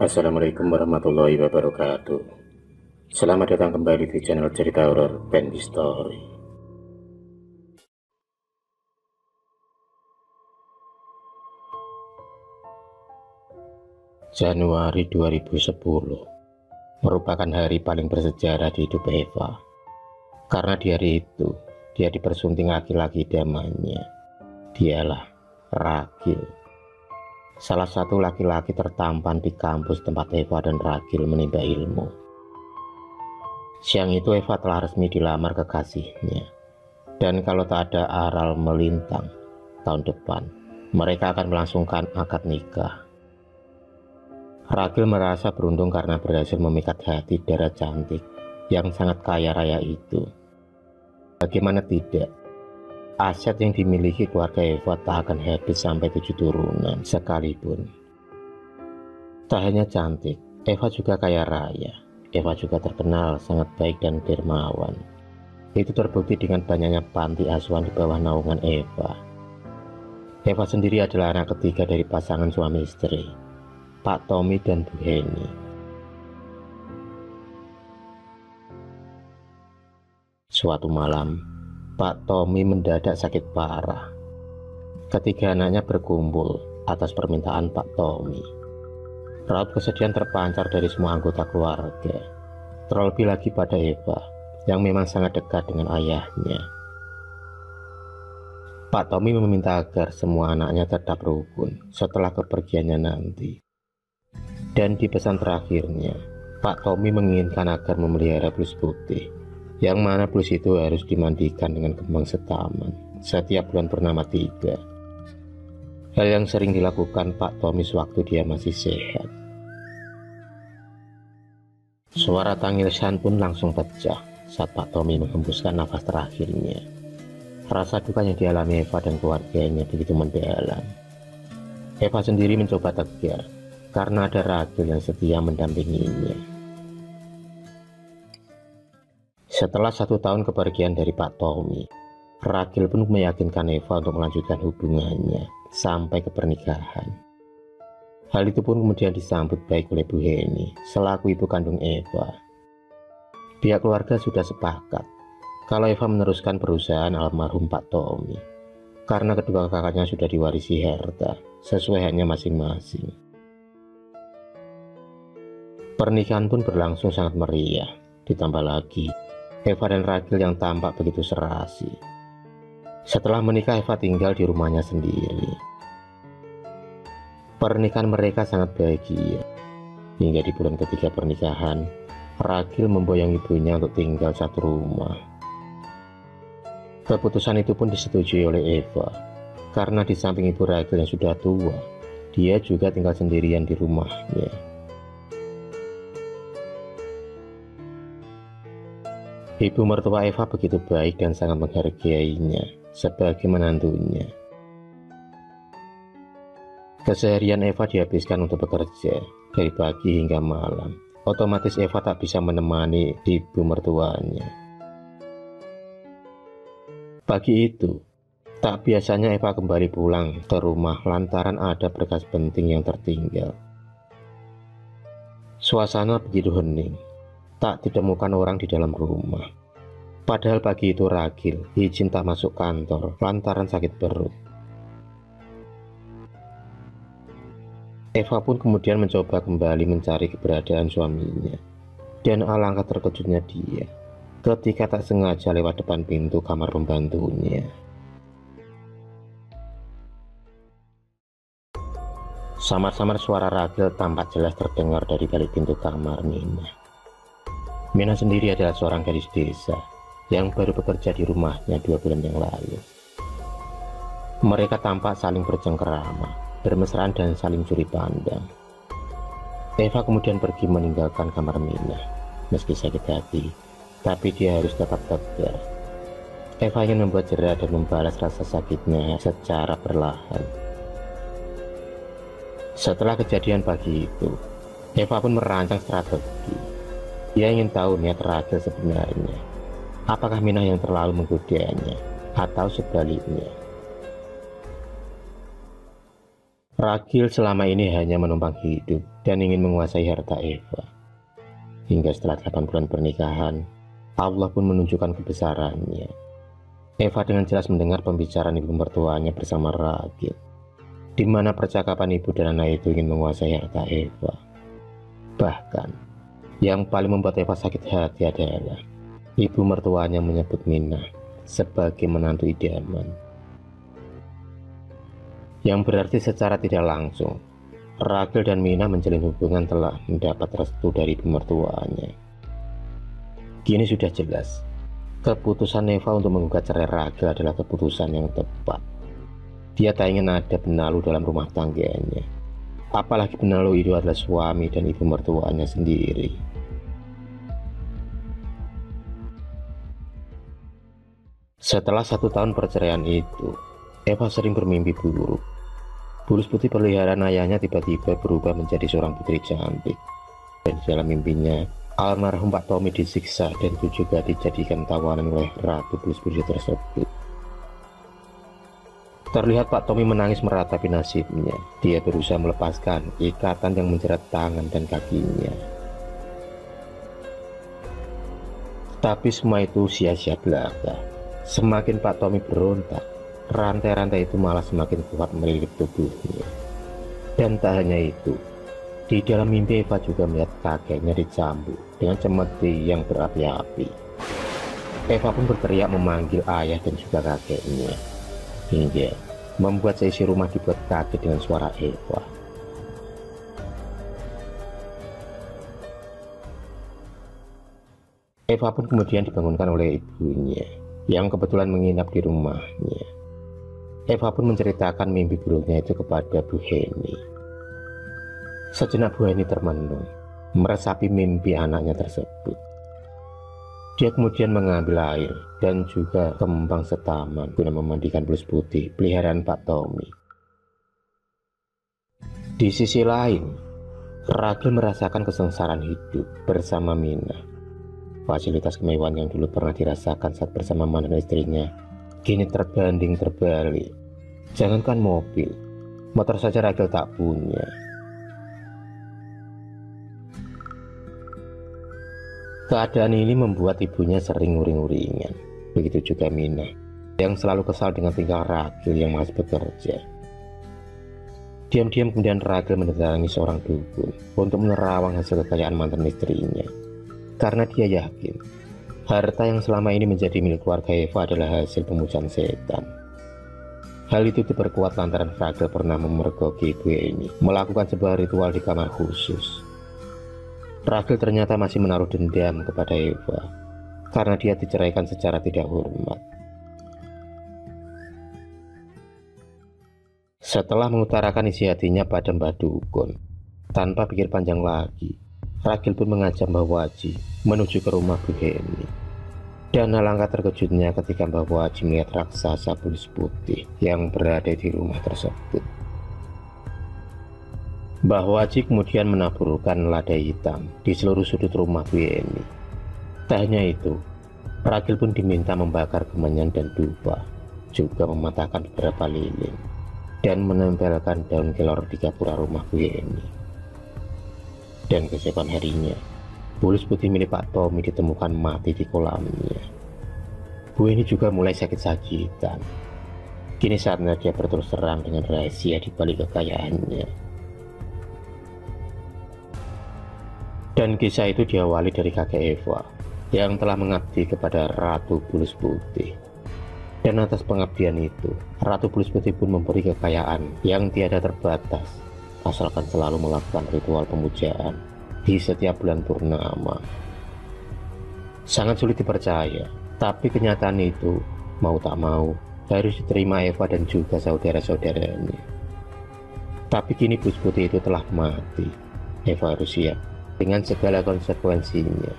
Assalamualaikum warahmatullahi wabarakatuh. Selamat datang kembali di channel cerita horor Bendy Story. Januari 2010 merupakan hari paling bersejarah di hidup Eva. Karena di hari itu dia dipersunting laki-laki idamannya. Dialah Ragil, salah satu laki-laki tertampan di kampus tempat Eva dan Ragil menimba ilmu. Siang itu Eva telah resmi dilamar kekasihnya, dan kalau tak ada aral melintang, tahun depan mereka akan melangsungkan akad nikah. Ragil merasa beruntung karena berhasil memikat hati Dara cantik yang sangat kaya raya itu. Bagaimana tidak, aset yang dimiliki keluarga Eva tak akan habis sampai 7 turunan sekalipun. Tak hanya cantik, Eva juga kaya raya. Eva juga terkenal sangat baik dan dermawan. Itu terbukti dengan banyaknya panti asuhan di bawah naungan Eva. Eva sendiri adalah anak ketiga dari pasangan suami istri, Pak Tommy dan Bu Heni. Suatu malam, Pak Tommy mendadak sakit parah. Ketiga anaknya berkumpul atas permintaan Pak Tommy. Raut kesedihan terpancar dari semua anggota keluarga, terlebih lagi pada Eva yang memang sangat dekat dengan ayahnya. Pak Tommy meminta agar semua anaknya tetap rukun setelah kepergiannya nanti. Dan di pesan terakhirnya, Pak Tommy menginginkan agar memelihara blus putih, yang mana blus itu harus dimandikan dengan kembang setaman setiap bulan purnama 3. Hal yang sering dilakukan Pak Tommy sewaktu dia masih sehat. Suara tangisan pun langsung pecah saat Pak Tommy menghembuskan nafas terakhirnya. Rasa duka yang dialami Eva dan keluarganya begitu mendalam. Eva sendiri mencoba tegar karena ada Ragil yang setia mendampinginya. Setelah 1 tahun kepergian dari Pak Tommy, Ragil pun meyakinkan Eva untuk melanjutkan hubungannya sampai ke pernikahan. Hal itu pun kemudian disambut baik oleh Bu Heni selaku ibu kandung Eva. Pihak keluarga sudah sepakat kalau Eva meneruskan perusahaan almarhum Pak Tommy, karena kedua kakaknya sudah diwarisi harta sesuai haknya masing-masing. Pernikahan pun berlangsung sangat meriah, ditambah lagi Eva dan Ragil yang tampak begitu serasi. Setelah menikah, Eva tinggal di rumahnya sendiri. Pernikahan mereka sangat bahagia. Hingga di bulan ketiga pernikahan, Ragil memboyong ibunya untuk tinggal satu rumah. Keputusan itu pun disetujui oleh Eva, karena di samping ibu Ragil yang sudah tua, dia juga tinggal sendirian di rumahnya. Ibu mertua Eva begitu baik dan sangat menghargainya sebagai menantunya. Keseharian Eva dihabiskan untuk bekerja dari pagi hingga malam. Otomatis Eva tak bisa menemani ibu mertuanya. Pagi itu, tak biasanya Eva kembali pulang ke rumah lantaran ada berkas penting yang tertinggal. Suasana begitu hening. Tak ditemukan orang di dalam rumah. Padahal pagi itu Ragil izin tak masuk kantor lantaran sakit perut. Eva pun kemudian mencoba kembali mencari keberadaan suaminya. Dan alangkah terkejutnya dia ketika tak sengaja lewat depan pintu kamar pembantunya. Samar-samar suara Ragil tampak jelas terdengar dari balik pintu kamar Mina. Mina sendiri adalah seorang gadis desa yang baru bekerja di rumahnya 2 bulan yang lalu. Mereka tampak saling bercengkerama, bermesraan dan saling curi pandang. Eva kemudian pergi meninggalkan kamar Mina. Meski sakit hati, tapi dia harus tetap tegar. Eva ingin membuat jera dan membalas rasa sakitnya secara perlahan. Setelah kejadian pagi itu, Eva pun merancang strategi. Dia ingin tahu niat Ragil sebenarnya. Apakah Mina yang terlalu menggodanya atau sebaliknya? Rachel selama ini hanya menumpang hidup dan ingin menguasai harta Eva. Hingga setelah 8 bulan pernikahan, Allah pun menunjukkan kebesarannya. Eva dengan jelas mendengar pembicaraan ibu mertuanya bersama Rachel, di mana percakapan ibu dan anak itu ingin menguasai harta Eva. Bahkan, yang paling membuat Eva sakit hati adalah ibu mertuanya menyebut Mina sebagai menantu idaman. Yang berarti secara tidak langsung, Rachel dan Mina menjalin hubungan telah mendapat restu dari ibu mertuanya. Kini sudah jelas, keputusan Eva untuk menggugat cerai Rachel adalah keputusan yang tepat. Dia tak ingin ada benalu dalam rumah tangganya. Apalagi benalu itu adalah suami dan ibu mertuanya sendiri. Setelah 1 tahun perceraian itu, Eva sering bermimpi buruk. Bulus putih peliharaan ayahnya tiba-tiba berubah menjadi seorang putri cantik. Dan di dalam mimpinya, almarhum Pak Tommy disiksa dan juga dijadikan tawanan oleh Ratu Bulus putih tersebut. Terlihat Pak Tommy menangis meratapi nasibnya. Dia berusaha melepaskan ikatan yang menjerat tangan dan kakinya. Tapi semua itu sia-sia belaka. Semakin Pak Tommy berontak, rantai-rantai itu malah semakin kuat melilit tubuhnya. Dan tak hanya itu, di dalam mimpi Eva juga melihat kakeknya dicambuk dengan cemeti yang berapi-api. Eva pun berteriak memanggil ayah dan juga kakeknya, hingga membuat seisi rumah dibuat kaget dengan suara Eva. Eva pun kemudian dibangunkan oleh ibunya yang kebetulan menginap di rumahnya. Eva pun menceritakan mimpi buruknya itu kepada Bu Heni. Sejenak Bu Heni termenung, meresapi mimpi anaknya tersebut. Dia kemudian mengambil air dan juga kembang setaman guna memandikan Bulus putih peliharaan Pak Tommy. Di sisi lain, Rachel merasakan kesengsaraan hidup bersama Mina. Fasilitas kemewahan yang dulu pernah dirasakan saat bersama mantan istrinya kini terbanding terbalik. Jangankan mobil, motor saja Rachel tak punya. Keadaan ini membuat ibunya sering uring-uringan. Begitu juga Mina, yang selalu kesal dengan tingkah Rachel yang malas bekerja. Diam-diam kemudian Rachel mendatangi seorang dukun untuk menerawang hasil kekayaan mantan istrinya. Karena dia yakin harta yang selama ini menjadi milik keluarga Eva adalah hasil pemujaan setan. Hal itu diperkuat lantaran Rachel pernah memergoki ibu ini melakukan sebuah ritual di kamar khusus. Rachel ternyata masih menaruh dendam kepada Eva karena dia diceraikan secara tidak hormat. Setelah mengutarakan isi hatinya pada Mbah Dukun, tanpa pikir panjang lagi, Rachel pun mengajak Mbah Waji menuju ke rumah Bu Heni. Dan alangkah terkejutnya ketika Mbah Waji melihat raksasa Bulus putih yang berada di rumah tersebut. Mbah Waji kemudian menaburkan lada hitam di seluruh sudut rumah Bu Heni. Tak hanya itu, Rachel pun diminta membakar kemenyan dan dupa, juga mematahkan beberapa lilin, dan menempelkan daun kelor di gapura rumah Bu Heni. Dan keesokan harinya, Bulus putih milik Pak Tommy ditemukan mati di kolamnya. Bu Heni juga mulai sakit-sakitan. Kini saatnya dia berterus terang dengan rahasia di balik kekayaannya. Dan kisah itu diawali dari kakek Eva yang telah mengabdi kepada Ratu Bulus putih. Dan atas pengabdian itu, Ratu Bulus putih pun memberi kekayaan yang tiada terbatas, asalkan selalu melakukan ritual pemujaan di setiap bulan purnama. Sangat sulit dipercaya, tapi kenyataan itu mau tak mau harus diterima Eva dan juga saudara-saudaranya. Tapi kini Bulus putih itu telah mati. Eva harus siap dengan segala konsekuensinya,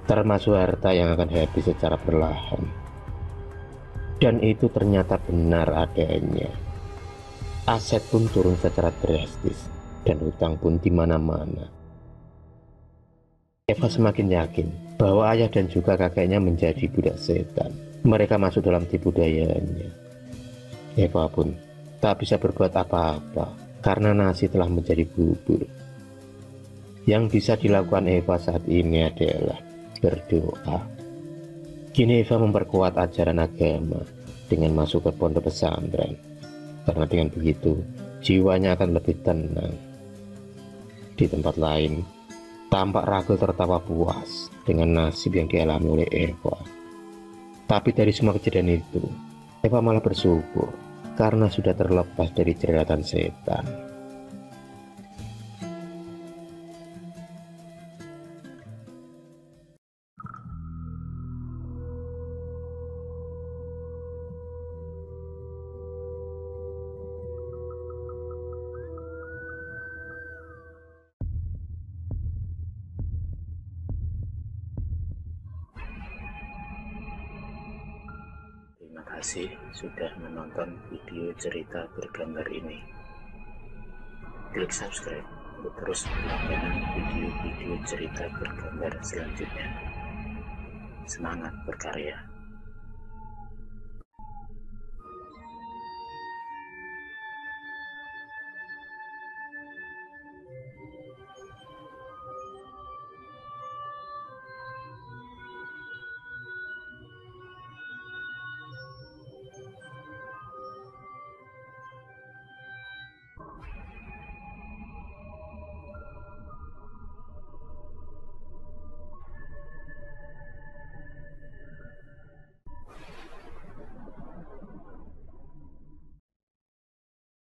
termasuk harta yang akan habis secara perlahan. Dan itu ternyata benar adanya. Aset pun turun secara drastis dan hutang pun di mana-mana. Eva semakin yakin bahwa ayah dan juga kakeknya menjadi budak setan. Mereka masuk dalam tipu dayanya. Eva pun tak bisa berbuat apa-apa karena nasi telah menjadi bubur. Yang bisa dilakukan Eva saat ini adalah berdoa. Kini Eva memperkuat ajaran agama dengan masuk ke pondok pesantren, karena dengan begitu jiwanya akan lebih tenang. Di tempat lain, tampak Ragil tertawa puas dengan nasib yang dialami oleh Eva. Tapi dari semua kejadian itu, Eva malah bersyukur karena sudah terlepas dari jeratan setan. Terima kasih sudah menonton video cerita bergambar ini. Klik subscribe untuk terus mendapatkan video-video cerita bergambar selanjutnya. Semangat berkarya.